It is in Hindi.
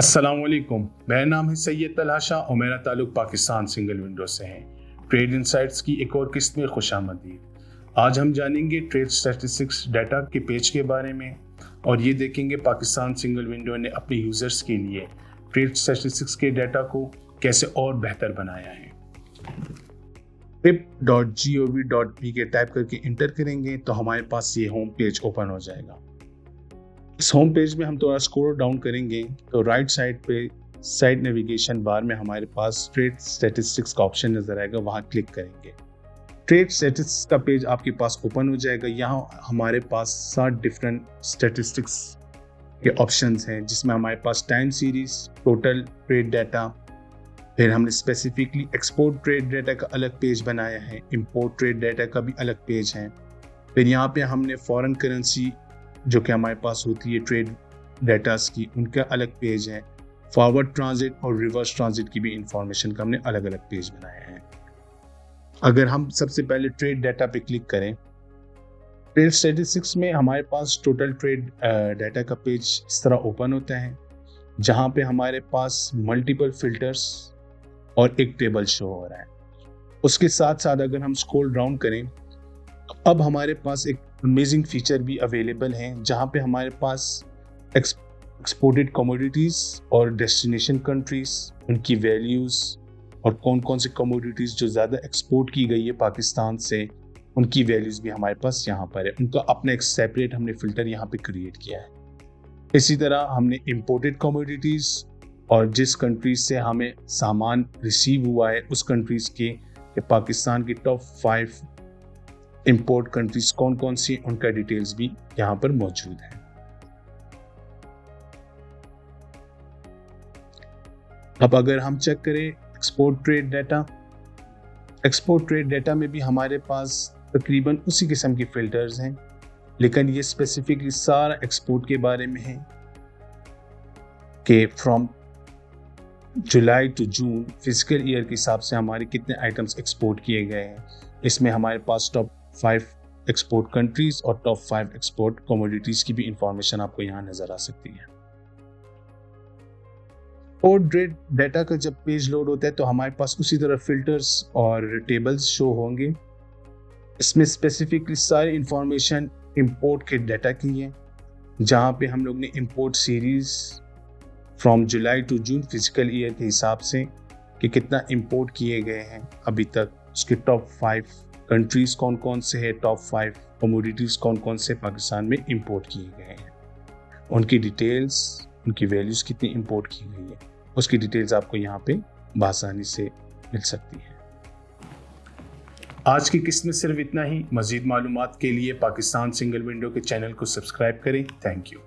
अस्सलामुअलैकुम, मेरा नाम है सैयद तलाशा और मेरा ताल्लुक पाकिस्तान सिंगल विंडो से है। ट्रेड इनसाइट्स की एक और किस्त में खुशामदीद। आज हम जानेंगे ट्रेड स्टैटिस्टिक्स डाटा के पेज के बारे में और ये देखेंगे पाकिस्तान सिंगल विंडो ने अपने यूज़र्स के लिए ट्रेड स्टैटिस्टिक्स के डाटा को कैसे और बेहतर बनाया है। trip.gov.pk टाइप करके इंटर करेंगे तो हमारे पास ये होम पेज ओपन हो जाएगा। इस होम पेज में हम थोड़ा स्क्रॉल डाउन करेंगे तो राइट साइड पे साइड नेविगेशन बार में हमारे पास ट्रेड स्टैटिस्टिक्स का ऑप्शन नजर आएगा, वहां क्लिक करेंगे। ट्रेड स्टैटिस्टिक्स का पेज आपके पास ओपन हो जाएगा। यहाँ हमारे पास 7 डिफरेंट स्टैटिस्टिक्स के ऑप्शंस हैं, जिसमें हमारे पास time series, total trade data, फिर हमने स्पेसिफिकली एक्सपोर्ट ट्रेड डाटा का अलग पेज बनाया है, इंपोर्ट ट्रेड डाटा का भी अलग पेज है। फिर यहाँ पे हमने फॉरेन करेंसी जो कि हमारे पास होती है ट्रेड डाटास की, उनका अलग पेज है। फॉरवर्ड ट्रांजिट और रिवर्स ट्रांजिट की भी इंफॉर्मेशन का हमने अलग अलग पेज बनाया है। अगर हम सबसे पहले ट्रेड डाटा पे क्लिक करें, ट्रेड स्टैटिस्टिक्स में हमारे पास टोटल ट्रेड डाटा का पेज इस तरह ओपन होता है, जहां पे हमारे पास मल्टीपल फिल्टर्स और एक टेबल शो हो रहा है। उसके साथ साथ अगर हम स्क्रॉल डाउन करें, अब हमारे पास एक अमेजिंग फीचर भी अवेलेबल है, जहां पे हमारे पास एक्सपोर्टेड कमोडिटीज और डेस्टिनेशन कंट्रीज, उनकी वैल्यूज और कौन कौन से कमोडिटीज जो ज़्यादा एक्सपोर्ट की गई है पाकिस्तान से, उनकी वैल्यूज भी हमारे पास यहाँ पर है। उनका अपना एक सेपरेट हमने फिल्टर यहाँ पे क्रिएट किया है। इसी तरह हमने इंपोर्टेड कमोडिटीज और जिस कंट्रीज से हमें सामान रिसीव हुआ है उस कंट्रीज के पाकिस्तान की टॉप 5 इंपोर्ट कंट्रीज कौन कौन सी, उनका डिटेल्स भी यहाँ पर मौजूद है। अब अगर हम चेक करें एक्सपोर्ट ट्रेड डाटा में भी हमारे पास तकरीबन उसी किस्म की फिल्टर्स हैं, लेकिन ये स्पेसिफिकली सारा एक्सपोर्ट के बारे में है कि from July to June physical year के हिसाब से हमारे कितने आइटम्स एक्सपोर्ट किए गए हैं। इसमें हमारे पास टॉप 5 एक्सपोर्ट कंट्रीज और टॉप 5 एक्सपोर्ट कमोडिटीज की भी इंफॉर्मेशन आपको यहाँ नजर आ सकती है। और ट्रेड डाटा का जब पेज लोड होता है तो हमारे पास उसी तरह फिल्टर्स और टेबल्स शो होंगे। इसमें स्पेसिफिकली सारी इंफॉर्मेशन इंपोर्ट के डाटा की है, जहाँ पे हम लोग ने import series from July to June physical year के हिसाब से कि कितना इंपोर्ट किए गए हैं अभी तक, उसके टॉप 5 कंट्रीज कौन कौन से हैं, टॉप 5 कमोडिटीज कौन कौन से पाकिस्तान में इंपोर्ट किए गए हैं, उनकी डिटेल्स, उनकी वैल्यूज कितनी इंपोर्ट की गई है, उसकी डिटेल्स आपको यहाँ पे आसानी से मिल सकती है। आज की किस्त में सिर्फ इतना ही। मजीद मालूमात के लिए पाकिस्तान सिंगल विंडो के चैनल को सब्सक्राइब करें। Thank you.